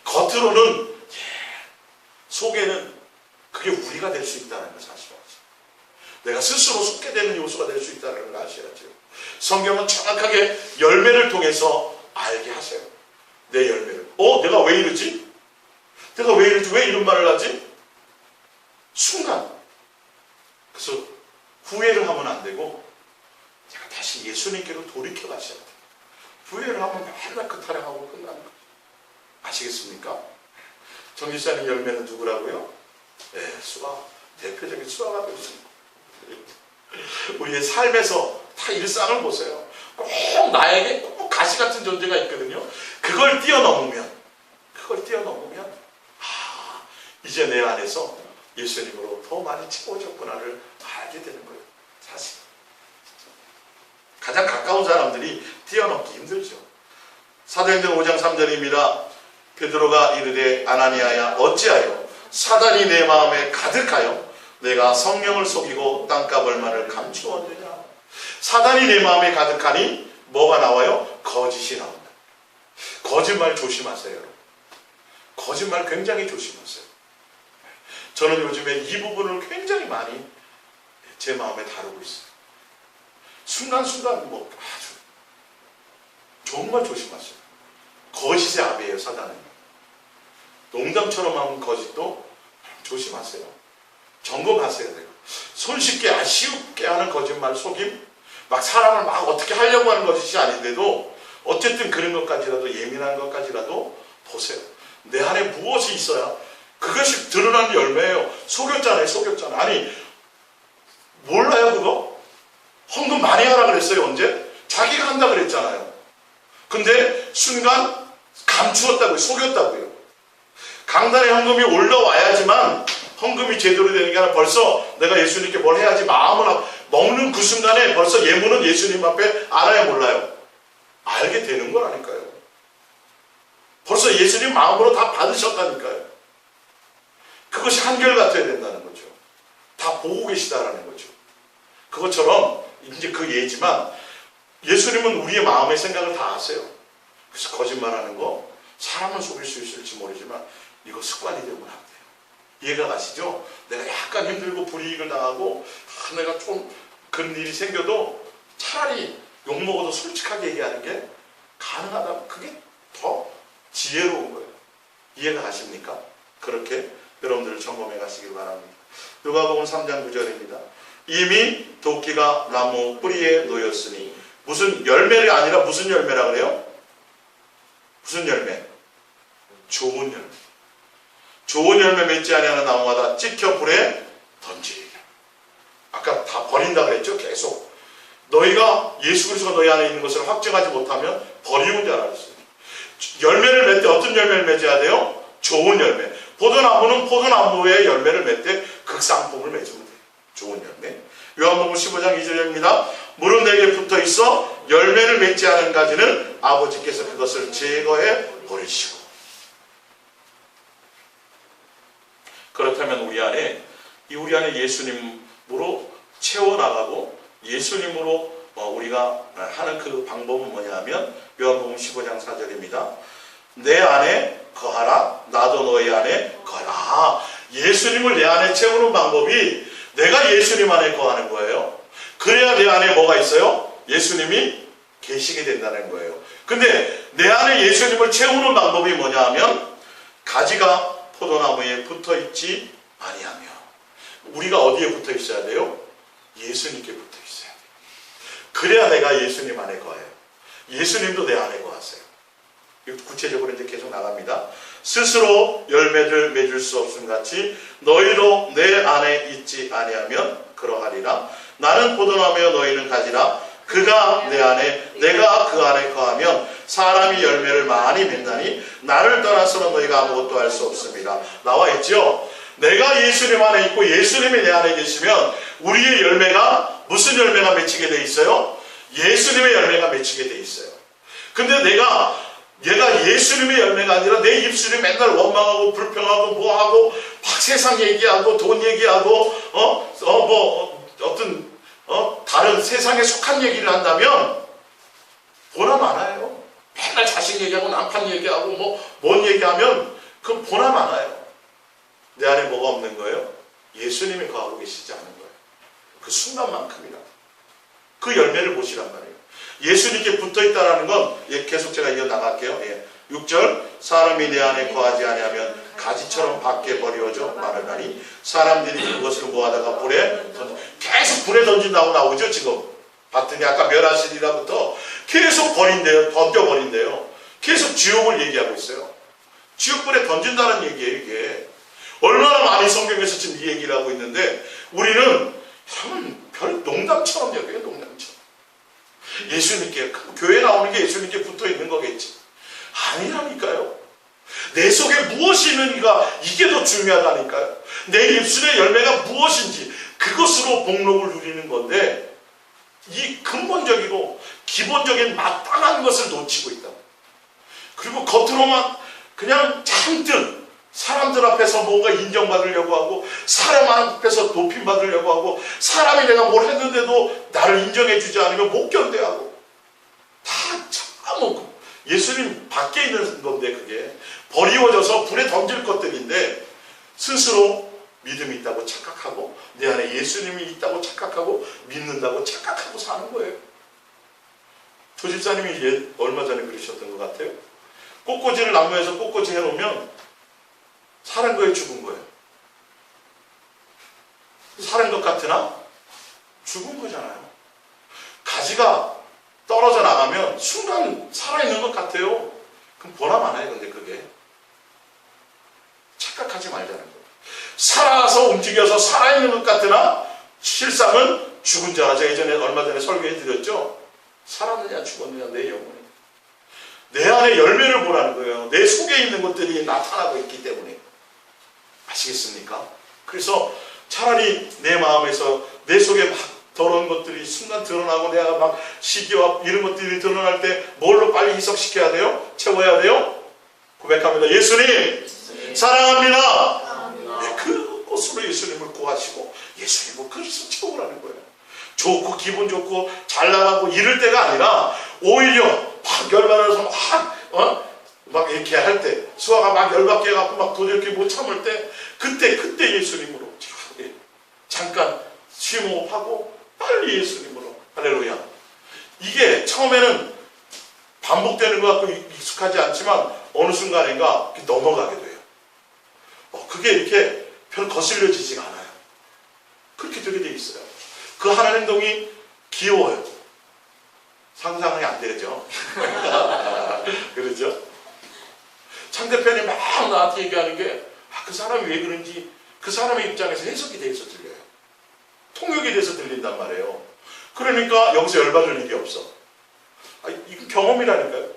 겉으로는 속에는 그게 우리가 될 수 있다는 걸 사실은 내가 스스로 속게 되는 요소가 될 수 있다는 걸 아셔야죠. 성경은 정확하게 열매를 통해서 알게 하세요. 내 열매를. 내가 왜 이러지? 내가 왜 이러지? 왜 이런 말을 하지? 순간. 그래서 후회를 하면 안 되고 제가 다시 예수님께로 돌이켜 가셔야 돼요. 후회를 하면 맨날 그 타령하고 끝나는 거예요. 아시겠습니까? 정지사님 열매는 누구라고요? 수아. 대표적인 수아가 되었습니다. 우리의 삶에서 다 일상을 보세요. 꼭 나에게 꼭 가시 같은 존재가 있거든요. 그걸 뛰어넘으면 이제 내 안에서 예수님으로 더 많이 채워졌구나를 알게 되는 거예요. 사실 가장 가까운 사람들이 뛰어넘기 힘들죠. 사도행전 5장 3절입니다. 베드로가 이르되 아나니아야 어찌하여 사단이 내 마음에 가득하여 내가 성령을 속이고 땅값 얼마를 감추었느냐. 사단이 내 마음에 가득하니 뭐가 나와요? 거짓이 나온다. 거짓말 조심하세요. 여러분. 거짓말 굉장히 조심하세요. 저는 요즘에 이 부분을 굉장히 많이 제 마음에 다루고 있어요. 순간순간 아주 정말 조심하세요. 거짓의 아비예요, 사단은. 농담처럼 하는 거짓도 조심하세요. 점검하세요. 내가. 손쉽게 쉽게 하는 거짓말, 속임, 막 사람을 막 어떻게 하려고 하는 거짓이 아닌데도 어쨌든 그런 것까지라도 예민한 것까지라도 보세요. 내 안에 무엇이 있어야 그것이 드러나는 열매예요. 속였잖아요. 아니 몰라요 그거? 헌금 많이 하라 그랬어요. 언제? 자기가 한다 그랬잖아요. 근데 순간 감추었다고요. 속였다고요. 강단에 헌금이 올라와야지만 헌금이 제대로 되는 게 아니라 벌써 내가 예수님께 뭘 해야지 마음을 먹는 그 순간에 벌써 예물은 예수님 앞에 알아야 몰라요. 알게 되는 거라니까요. 벌써 예수님 마음으로 다 받으셨다니까요. 그것이 한결같아야 된다는 거죠. 다 보고 계시다라는 거죠. 그것처럼 이제 그 예지만 예수님은 우리의 마음의 생각을 다 아세요. 그래서 거짓말하는 거 사람을 속일 수 있을지 모르지만 이거 습관이 되면 안 돼요. 이해가 가시죠? 내가 약간 힘들고 불이익을 당하고 내가 좀 그런 일이 생겨도 차라리 욕먹어도 솔직하게 얘기하는 게 가능하다면 그게 더 지혜로운 거예요. 이해가 가십니까? 그렇게 여러분들 점검해 가시길 바랍니다. 누가복음 3장 9절입니다. 이미 도끼가 나무 뿌리에 놓였으니 무슨 열매가 아니라 무슨 열매라 그래요? 무슨 열매? 좋은 열매. 좋은 열매 맺지 아니하는 나무마다 찍혀 불에 던지리라. 아까 다 버린다 그랬죠? 계속. 너희가 예수 그리스도가 너희 안에 있는 것을 확증하지 못하면 버리는 줄 알았어요. 열매를 맺을 때 어떤 열매를 맺어야 돼요? 좋은 열매. 포도나무는 포도나무의 열매를 맺을 때 극상품을 맺으면 돼요. 좋은 열매. 요한복음 15장 2절입니다. 무릇 내게 붙어 있어 열매를 맺지 않은 가지는 아버지께서 그것을 제거해 버리시고. 그렇다면 우리 안에 예수님으로 채워나가고 예수님으로 우리가 하는 그 방법은 뭐냐면 요한복음 15장 4절입니다. 내 안에 거하라 나도 너희 안에 거하라. 예수님을 내 안에 채우는 방법이 내가 예수님 안에 거하는 거예요. 그래야 내 안에 뭐가 있어요? 예수님이 계시게 된다는 거예요. 근데 내 안에 예수님을 채우는 방법이 뭐냐 하면 가지가 포도나무에 붙어 있지 아니하며. 우리가 어디에 붙어 있어야 돼요? 예수님께 붙어 있어야 돼요. 그래야 내가 예수님 안에 거해요. 예수님도 내 안에 거하세요. 구체적으로 이제 계속 나갑니다. 스스로 열매를 맺을 수 없음 같이 너희도 내 안에 있지 아니하면 그러하리라. 나는 포도나무여 너희는 가지라. 그가 내 안에 내가 그 안에 거하면 사람이 열매를 많이 맺나니 나를 떠나서는 너희가 아무것도 할 수 없습니다. 나와 있죠? 내가 예수님 안에 있고 예수님이 내 안에 계시면 우리의 열매가 무슨 열매가 맺히게 돼 있어요? 예수님의 열매가 맺히게 돼 있어요. 근데 얘가 예수님의 열매가 아니라 내 입술이 맨날 원망하고 불평하고 뭐하고 막 세상 얘기하고 돈 얘기하고 다른 세상에 속한 얘기를 한다면 보나 마나요. 맨날 자식 얘기하고 남편 얘기하고 뭔 얘기하면 그 보나 마나요. 내 안에 뭐가 없는 거예요? 예수님이 거하고 계시지 않은 거예요. 그 순간만큼이라 그 열매를 보시란 말이에요. 예수님께 붙어있다는 건 계속 제가 이어나갈게요. 6절 사람이 내 안에 거하지 아니하면 가지처럼 밖에 버려져 마르나니 사람들이 그것을 모아다가 불에 던져. 계속 불에 던진다고 나오죠. 지금 봤더니 아까 멸하시리라부터 계속 버린대요. 던져버린대요. 계속 지옥을 얘기하고 있어요. 지옥불에 던진다는 얘기예요. 이게 얼마나 많이 성경에서 지금 이 얘기를 하고 있는데 우리는 별 농담처럼 여겨요. 농담처럼. 예수님께 교회 나오는 게 예수님께 붙어있는 거겠지. 아니라니까요. 내 속에 무엇이 있는가 이게 더 중요하다니까요. 내 입술의 열매가 무엇인지 그것으로 복록을 누리는 건데 이 근본적이고 기본적인 마땅한 것을 놓치고 있다. 그리고 겉으로만 그냥 잔뜩 사람들 앞에서 뭔가 인정받으려고 하고 사람 앞에서 높임받으려고 하고 사람이 내가 뭘 했는데도 나를 인정해주지 않으면 못 견뎌하고 다 참고 예수님 밖에 있는 건데 그게 버리워져서 불에 던질 것들인데 스스로 믿음이 있다고 착각하고 내 안에 예수님이 있다고 착각하고 믿는다고 착각하고 사는 거예요. 조집사님이 얼마 전에 그러셨던 것 같아요. 꽃꽂이를 나무에서 꽃꽂이 해놓으면 사는 거에 죽은 거예요. 사는 것 같으나 죽은 거잖아요. 가지가 떨어져 나가면 순간 살아있는 것 같아요. 그럼 보나 마나요. 근데 그게 착각하지 말자는 거예요. 살아서 움직여서 살아있는 것 같으나 실상은 죽은 자라. 제가 예전에 얼마 전에 설교해 드렸죠. 살았느냐 죽었느냐 내 영혼이. 내 안에 열매를 보라는 거예요. 내 속에 있는 것들이 나타나고 있기 때문에. 아시겠습니까? 그래서 차라리 내 마음에서 내 속에 막 더러운 것들이 순간 드러나고 내가 막 시기와 이런 것들이 드러날 때 뭘로 빨리 희석시켜야 돼요? 채워야 돼요? 고백합니다. 예수님 사랑합니다. 네, 그것으로 예수님을 구하시고 예수님을 그것으로 채우라는 거예요. 좋고 기분 좋고 잘 나가고 이럴 때가 아니라 오히려 막 열받아서 막 이렇게 할 때 수아가 막 열받게 해갖고 막 도저히 못 참을 때 그때 예수님으로 잠깐 심호흡하고 빨리 예수님으로. 할렐루야. 이게 처음에는 반복되는 것 같고 익숙하지 않지만 어느 순간인가 넘어가게 돼요. 그게 이렇게 별 거슬려지지가 않아요. 그렇게 되게 돼 있어요. 그 하는 행동이 귀여워요. 상상이 안 되죠. 그렇죠? 상대편이 막 나한테 얘기하는 게 그 사람이 왜 그런지 그 사람의 입장에서 해석이 돼서 들려요. 통역이 돼서 들린단 말이에요. 그러니까 여기서 열받을 일이 없어. 이건 경험이라니까요.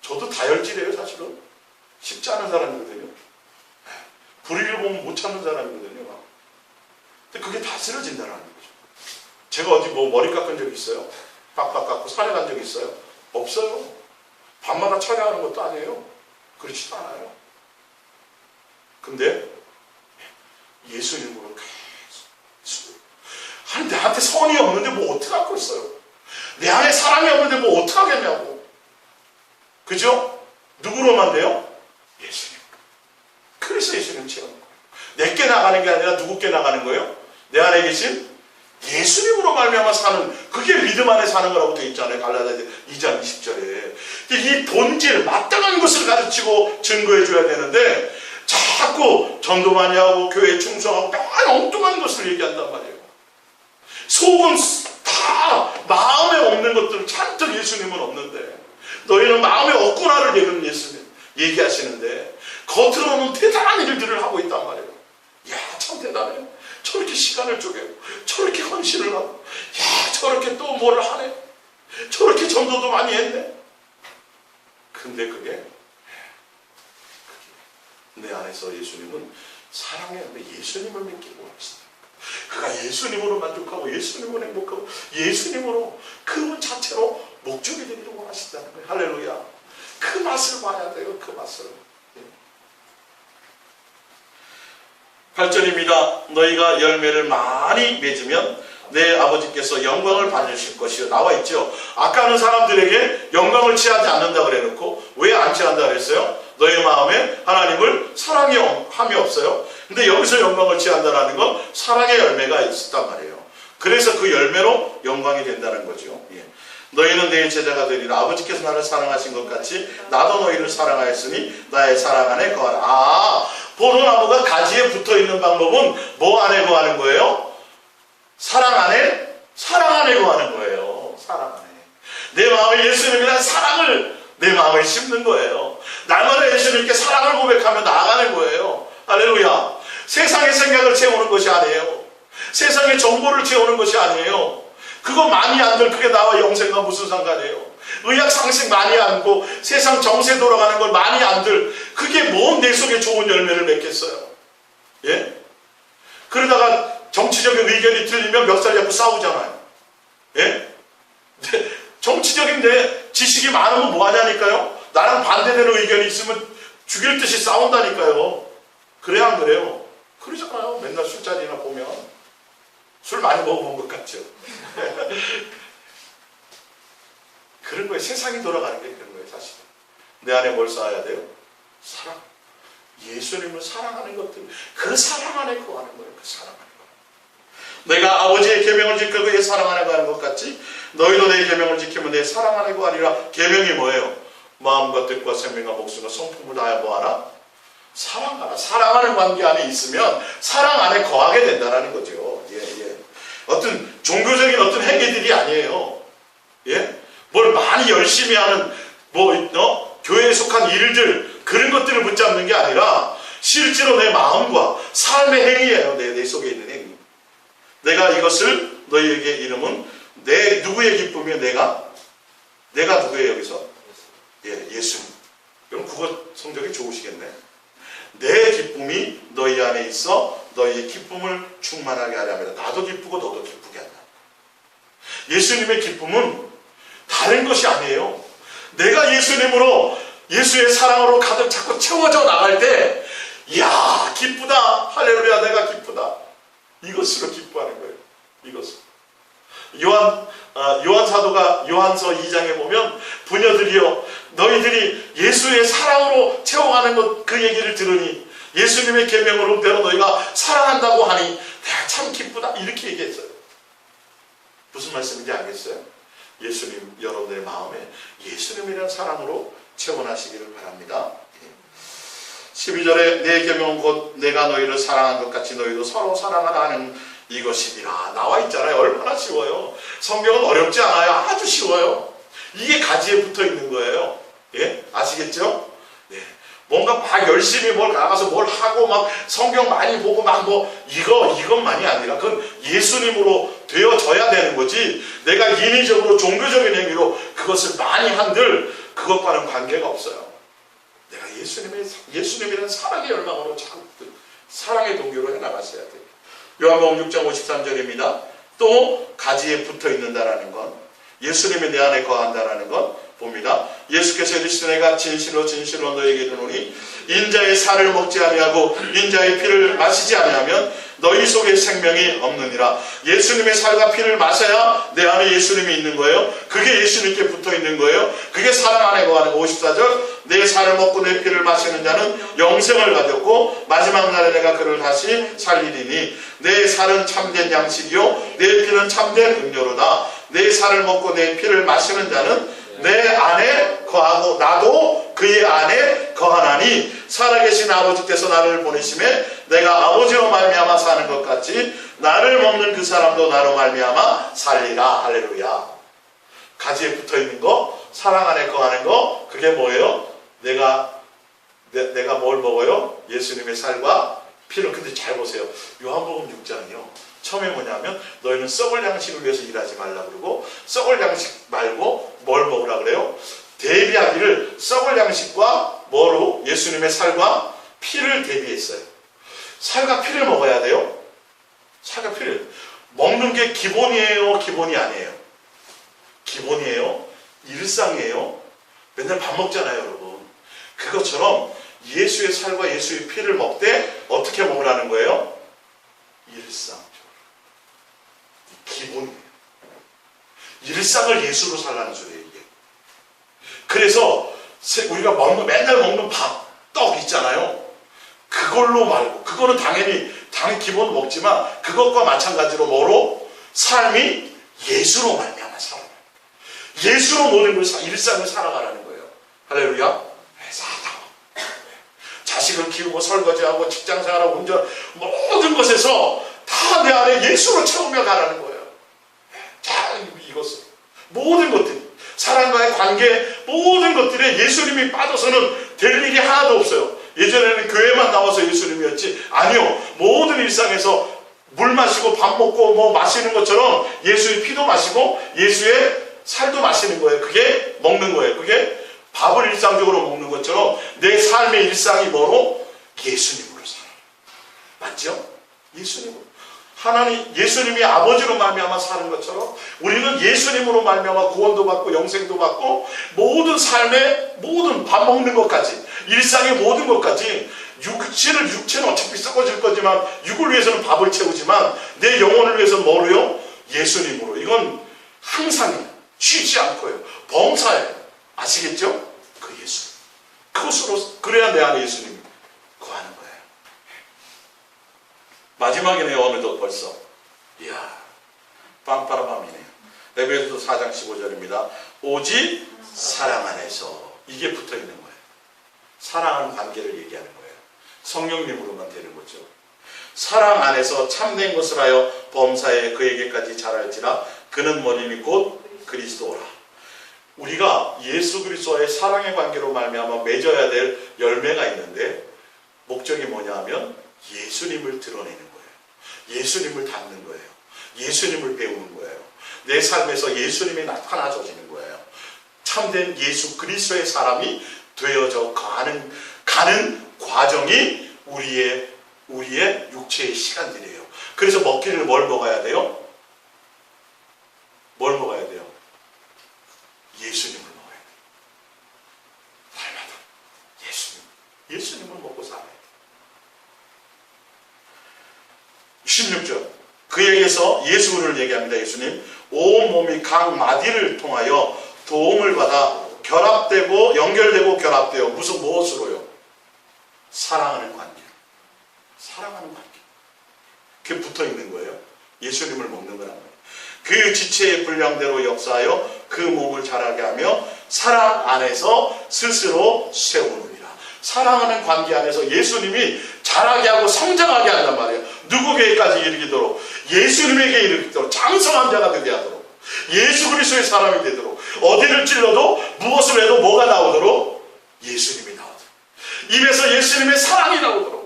저도 다혈질이에요. 사실은 쉽지 않은 사람이거든요. 불의를 보면 못 참는 사람이거든요. 근데 그게 다 쓰러진다는 거죠. 제가 어디 머리 깎은 적 있어요? 빡빡 깎고 산에 간 적 있어요? 없어요. 밤마다 촬영하는 것도 아니에요. 그렇지도 않아요. 근데 예수님으로 계속 아니 내한테 선이 없는데 뭐 어떡할 있어요? 내 안에 사랑이 없는데 뭐 어떡하겠냐고. 그죠? 누구로만 돼요? 예수님. 그래서 예수님 체험한 거예요. 내게 나가는 게 아니라 누구께 나가는 거예요? 내 안에 계신 예수님으로 말미암아 사는, 그게 믿음 안에 사는 거라고 되어 있잖아요. 갈라디아서 2장 20절에. 이 본질, 마땅한 것을 가르치고 증거해 줘야 되는데 자꾸 전도 많이 하고 교회에 충성하고 맨날 엉뚱한 것을 얘기한단 말이에요. 속은 다 마음에 없는 것들 잔뜩 예수님은 없는데 너희는 마음에 없구나를 얘기하는 예수님 얘기하시는데 겉으로는 대단한 일들을 하고 있단 말이에요. 야, 참 대단해요. 저렇게 시간을 쪼개고 저렇게 헌신을 하고 야, 저렇게 또 뭘 하네. 저렇게 전도도 많이 했네. 근데 그게 내 안에서 예수님은 사랑해야 돼. 예수님을 믿기고 합시다. 그가 예수님으로 만족하고 예수님으로 행복하고 예수님으로 그분 자체로 목적이 되기를 하신다는 거예요. 할렐루야. 그 맛을 봐야 돼요. 그 맛을. 8절입니다. 너희가 열매를 많이 맺으면 내 아버지께서 영광을 받으실 것이요. 나와 있죠. 아까는 사람들에게 영광을 취하지 않는다 그래놓고 왜 안 취한다 그랬어요? 너희 마음에 하나님을 사랑함이 없어요. 근데 여기서 영광을 취한다는 건 사랑의 열매가 있었단 말이에요. 그래서 그 열매로 영광이 된다는 거죠. 예. 너희는 내 제자가 되리라. 아버지께서 나를 사랑하신 것 같이 나도 너희를 사랑하였으니 나의 사랑 안에 거하라. 포도나무가 가지에 붙어있는 방법은 뭐 안에 거하는 거예요? 사랑 안에 거하는 거예요. 사랑 안에. 내 마음에 예수님이란 사랑을 내 마음에 심는 거예요. 날마다 예수님께 사랑을 고백하며 나아가는 거예요. 할렐루야. 세상의 생각을 채우는 것이 아니에요. 세상의 정보를 채우는 것이 아니에요. 그거 많이 안들 그게 나와 영생과 무슨 상관이에요. 의학 상식 많이 안고 세상 정세 돌아가는 걸 많이 안들 그게 뭔 내 속에 좋은 열매를 맺겠어요. 예? 그러다가 정치적인 의견이 틀리면 멱살 잡고 싸우잖아요. 예? 정치적인데 지식이 많으면 뭐 하냐니까요. 나랑 반대되는 의견이 있으면 죽일 듯이 싸운다니까요. 그래야 안 그래요? 그러잖아요. 맨날 술자리나 보면 술 많이 먹어본 것 같죠. 그런 거예요. 세상이 돌아가는 게 그런 거예요. 사실 내 안에 뭘 쌓아야 돼요? 사랑. 예수님을 사랑하는 것들, 그 사랑 안에 거하는 거예요. 그 사랑 안에 거하는 거예요. 내가 아버지의 계명을 지켜 그의 사랑 안에 거하는 것 같이 너희도 내 계명을 지키면 내 사랑 안에 거하리라. 계명이 뭐예요? 마음과 뜻과 생명과 목숨과 성품을 다하여 뭐하라? 사랑하라. 사랑하는 관계 안에 있으면 사랑 안에 거하게 된다는 거죠. 예. 어떤 종교적인 어떤 행위들이 아니에요. 예? 뭘 많이 열심히 하는 교회에 속한 일들 그런 것들을 붙잡는 게 아니라 실제로 내 마음과 삶의 행위예요. 내 속에 있는 행위. 내가 이것을 너희에게 이름은 누구의 기쁨이요? 내가 누구예요 여기서? 예, 예수님. 그럼 국어 성적이 좋으시겠네. 내 기쁨이 너희 안에 있어 너희의 기쁨을 충만하게 하려 합니다. 나도 기쁘고 너도 기쁘게 한다. 예수님의 기쁨은 다른 것이 아니에요. 내가 예수님으로 예수의 사랑으로 가득 자꾸 채워져 나갈 때 이야 기쁘다. 할렐루야 내가 기쁘다. 이것으로 기뻐하는 거예요. 이것으로. 요한 사도가 요한서 2장에 보면 부녀들이여 너희들이 예수의 사랑으로 채워가는 것 그 얘기를 들으니 예수님의 계명을 대로 너희가 사랑한다고 하니 내가 참 기쁘다 이렇게 얘기했어요. 무슨 말씀인지 알겠어요? 예수님 여러분들의 마음에 예수님이라는 사랑으로 채워나시기를 바랍니다. 12절에 내 계명은 곧 내가 너희를 사랑한 것 같이 너희도 서로 사랑하라 하는 이것이니라 나와 있잖아요. 얼마나 쉬워요. 성경은 어렵지 않아요. 아주 쉬워요. 이게 가지에 붙어 있는 거예요. 예? 아시겠죠? 네. 뭔가 막 열심히 뭘 나가서 뭘 하고 막 성경 많이 보고 막 이것만이 아니라 그건 예수님으로 되어져야 되는 거지. 내가 인위적으로 종교적인 행위로 그것을 많이 한들 그것과는 관계가 없어요. 내가 예수님이라는 사랑의 열망으로 자꾸 사랑의 동기로 해나가셔야 돼요. 요한복음 6장 53절입니다. 또 가지에 붙어 있는다라는 건 예수님이 내 안에 거한다라는 건 봅니다. 예수께서 이르시되 내가 진실로 진실로 너에게 이르노니 인자의 살을 먹지 아니하고 인자의 피를 마시지 아니하면 너희 속에 생명이 없느니라. 예수님의 살과 피를 마셔야 내 안에 예수님이 있는 거예요. 그게 예수님께 붙어 있는 거예요. 그게 사랑 안에 거하는 54절 내 살을 먹고 내 피를 마시는 자는 영생을 가졌고 마지막 날에 내가 그를 다시 살리리니 내 살은 참된 양식이요 내 피는 참된 음료로다. 내 살을 먹고 내 피를 마시는 자는 내 안에 거하고 나도 그의 안에 거하나니 살아계신 아버지께서 나를 보내심에 내가 아버지로 말미암아 사는 것 같이 나를 먹는 그 사람도 나로 말미암아 살리라. 할렐루야. 가지에 붙어있는 거, 사랑 안에 거하는 거, 그게 뭐예요? 내가 뭘 먹어요? 예수님의 살과 피를. 근데 잘 보세요. 요한복음 6장이요. 처음에 뭐냐면 너희는 썩을 양식을 위해서 일하지 말라 그러고 썩을 양식 말고 뭘 먹으라 그래요? 대비하기를 썩을 양식과 뭐로? 예수님의 살과 피를 대비했어요. 살과 피를 먹어야 돼요. 살과 피를 먹는 게 기본이에요? 기본이 아니에요? 기본이에요? 일상이에요? 맨날 밥 먹잖아요 여러분. 그것처럼 예수의 살과 예수의 피를 먹되 어떻게 먹으라는 거예요? 일상. 기본이에요. 일상을 예수로 살라는 소리예요, 이게. 그래서 우리가 맨날 먹는 밥, 떡 있잖아요. 그걸로 말고, 그거는 당연히 기본 먹지만 그것과 마찬가지로 뭐로? 삶이 예수로 말미암아 살아가요. 예수로 모든 걸 일상을 살아가라는 거예요. 할렐루야. 자식을 키우고 설거지하고 직장생활하고 운전 모든 것에서 다 내 안에 예수로 채우며 가라는 거예요. 자, 이것은 모든 것들이 사람과의 관계 모든 것들에 예수님이 빠져서는 될 일이 하나도 없어요. 예전에는 교회만 나와서 예수님이었지 아니요. 모든 일상에서 물 마시고 밥 먹고 뭐 마시는 것처럼 예수의 피도 마시고 예수의 살도 마시는 거예요. 그게 먹는 거예요. 그게 밥을 일상적으로 먹는 것처럼 내 삶의 일상이 뭐로? 예수님으로 살아요. 맞죠? 예수님으로. 하나님, 예수님이 아버지로 말미암아 사는 것처럼 우리는 예수님으로 말미암아 구원도 받고 영생도 받고 모든 삶의 모든 밥 먹는 것까지 일상의 모든 것까지 육체는 어차피 썩어질 거지만 육을 위해서는 밥을 채우지만 내 영혼을 위해서는 뭐로요? 예수님으로. 이건 항상 쉬지 않고요. 범사예요. 아시겠죠? 그 예수. 그것으로 그래야 내 안에 예수님이 거하는 거예요. 마지막이네요. 어느덧 벌써. 이야, 빰빠라밤이네요. 에베소서 4장 15절입니다. 오직 사랑 안에서. 이게 붙어있는 거예요. 사랑하는 관계를 얘기하는 거예요. 성령님으로만 되는 거죠. 사랑 안에서 참된 것을 하여 범사에 그에게까지 자랄지라. 그는 머리니 곧 그리스도라. 우리가 예수 그리스도와의 사랑의 관계로 말미암아 맺어야 될 열매가 있는데 목적이 뭐냐 하면 예수님을 드러내는 거예요. 예수님을 닮는 거예요. 예수님을 배우는 거예요. 내 삶에서 예수님이 나타나져지는 거예요. 참된 예수 그리스도의 사람이 되어져 가는 과정이 우리의 육체의 시간들이에요. 그래서 먹기를 뭘 먹어야 돼요? 뭘 먹어야 돼요? 예수님을 먹어야 돼요. 날마다 예수님을 먹고 살아야 돼요. 16절 그에게서 예수를 얘기합니다. 예수님 온몸이 각 마디를 통하여 도움을 받아 연결되고 결합되어 무엇으로요? 사랑하는 관계. 사랑하는 관계. 그게 붙어있는 거예요. 예수님을 먹는 거란 말이에요. 그 지체의 분량대로 역사하여 그 몸을 자라게 하며 사랑 안에서 스스로 세우느니라. 사랑하는 관계 안에서 예수님이 자라게 하고 성장하게 한단 말이에요. 누구에게까지 이르기도록? 예수님에게 이르기도록, 장성한 자가 되게 하도록, 예수 그리스도의 사람이 되도록, 어디를 찔러도 무엇을 해도 뭐가 나오도록? 예수님이 나오도록, 입에서 예수님의 사랑이 나오도록.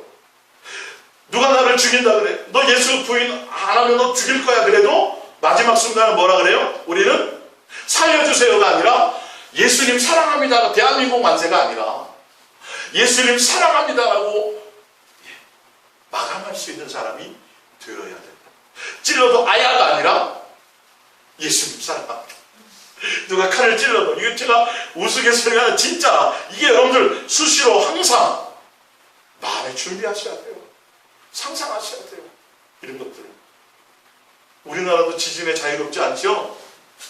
누가 나를 죽인다 그래, 너 예수 부인 안 하면 너 죽일 거야 그래도 마지막 순간은 뭐라 그래요? 우리는 살려주세요가 아니라 예수님 사랑합니다, 대한민국 만세가 아니라 예수님 사랑합니다라고 마감할 수 있는 사람이 되어야 된다. 찔러도 아야가 아니라 예수님 사랑합니다. 누가 칼을 찔러도, 이거 제가 우스갯소리가 진짜, 이게 여러분들 수시로 항상 마음에 준비하셔야 돼요. 상상하셔야 돼요. 이런 것들을. 우리나라도 지진에 자유롭지 않죠?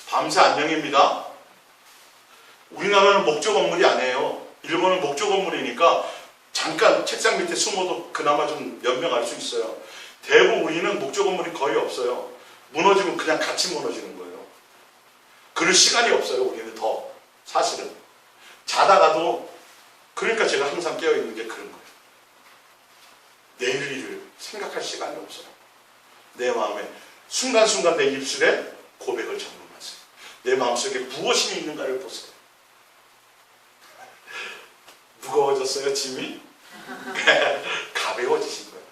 밤새 안녕입니다. 우리나라는 목조 건물이 아니에요. 일본은 목조 건물이니까 잠깐 책상 밑에 숨어도 그나마 좀 연명할 수 있어요. 대부분 우리는 목조 건물이 거의 없어요. 무너지면 그냥 같이 무너지는 거예요. 그럴 시간이 없어요. 우리는 더 사실은 자다가도. 그러니까 제가 항상 깨어있는 게 그런 거예요. 내일 일을 생각할 시간이 없어요. 내 마음에 순간순간 내 입술에 고백을 적어놓으세요. 내 마음속에 무엇이 있는가를 보세요. 무거워졌어요, 짐이? 가벼워지신 거예요.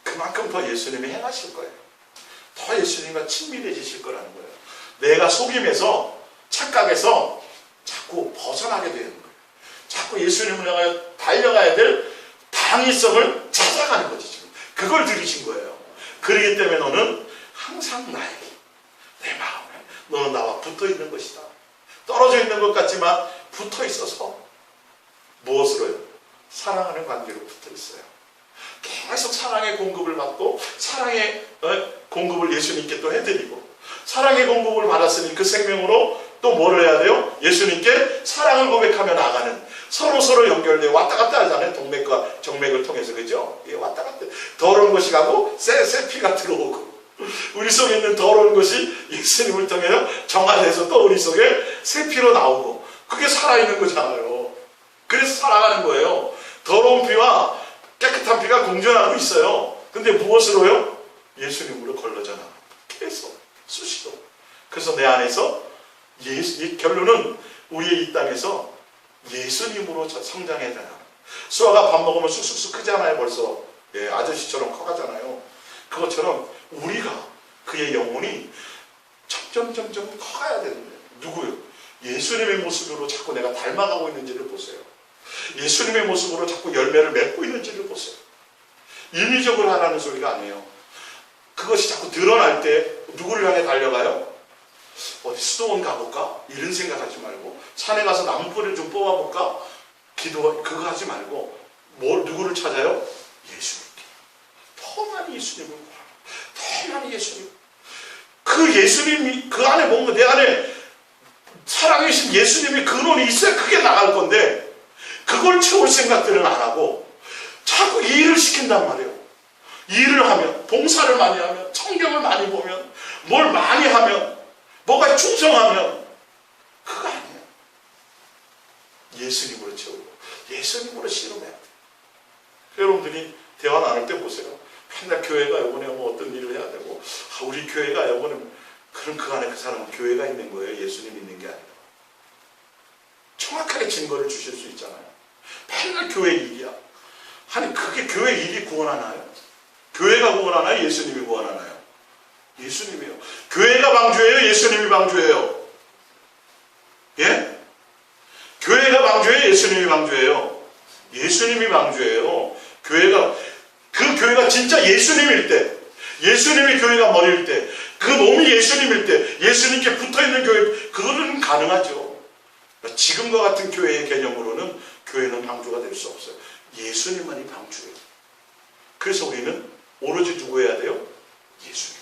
그만큼 더 예수님이 행하실 거예요. 더 예수님과 친밀해지실 거라는 거예요. 내가 속임에서, 착각에서 자꾸 벗어나게 되는 거예요. 자꾸 예수님을 향하여 달려가야 될 당위성을 찾아가는 거지. 지금 그걸 들이신 거예요. 그러기 때문에 너는 항상 나에게, 내 마음에 너는 나와 붙어 있는 것이다. 떨어져 있는 것 같지만 붙어 있어서 무엇으로요? 사랑하는 관계로 붙어 있어요. 계속 사랑의 공급을 받고, 사랑의 공급을 예수님께 또 해드리고, 사랑의 공급을 받았으니 그 생명으로 또 뭐를 해야 돼요? 예수님께 사랑을 고백하며 나가는, 서로 연결돼 왔다 갔다 하잖아요. 동맥과 정맥을 통해서. 그죠? 예, 왔다 갔다. 더러운 것이 가고 새 피가 들어오고, 우리 속에 있는 더러운 것이 예수님을 통해 정화돼서 또 우리 속에 새 피로 나오고, 그게 살아있는 거잖아요. 그래서 살아가는 거예요. 더러운 피와 깨끗한 피가 공존하고 있어요. 근데 무엇으로요? 예수님으로 걸러져 나가고, 계속 수시로. 그래서 내 안에서 결론은 우리의 이 땅에서 예수님으로 성장해야 되나. 수아가 밥 먹으면 쑥쑥쑥 크잖아요. 벌써. 예, 아저씨처럼 커가잖아요. 그것처럼 우리가, 그의 영혼이 점점 커가야 되는 거예요. 누구요? 예수님의 모습으로 자꾸 내가 닮아가고 있는지를 보세요. 예수님의 모습으로 자꾸 열매를 맺고 있는지를 보세요. 인위적으로 하라는 소리가 아니에요. 그것이 자꾸 드러날 때 누구를 향해 달려가요? 어디 수도원 가볼까? 이런 생각하지 말고, 산에 가서 나무뿌리를 좀 뽑아볼까? 그거 하지 말고, 누구를 찾아요? 예수님께. 더 많이 예수님을 구하고, 더 많이 예수님. 그 예수님이 그 안에 뭔가, 내 안에 살아계신 예수님의 근원이 있어야 그게 나갈 건데, 그걸 채울 생각들은 안 하고 자꾸 일을 시킨단 말이에요. 일을 하면, 봉사를 많이 하면, 성경을 많이 보면, 뭘 많이 하면, 뭐가 충성하면, 그거 아니에요. 예수님으로 채우고 예수님으로 씨름해야 돼요. 여러분들이 대화 나눌 때 보세요. 맨날 교회가 이번에 뭐 어떤 일을 해야 되고, 우리 교회가 이번에, 그럼 그 안에 그 사람은 교회가 있는 거예요. 예수님 있는 게 아니라. 정확하게 증거를 주실 수 있잖아요. 맨날 교회 일이야. 아니, 그게 교회 일이 구원하나요? 교회가 구원하나요? 예수님이 구원하나요? 예수님이요. 교회가 방주예요? 예수님이 방주예요? 예? 교회가 방주예요? 예수님이 방주예요? 예수님이 방주예요. 그 교회가 진짜 예수님일 때, 예수님이 교회가 머리일 때, 그 몸이 예수님일 때, 예수님께 붙어있는 교회, 그거는 가능하죠. 지금과 같은 교회의 개념으로는 교회는 방주가 될 수 없어요. 예수님만이 방주예요. 그래서 우리는 오로지 누구 해야 돼요? 예수님.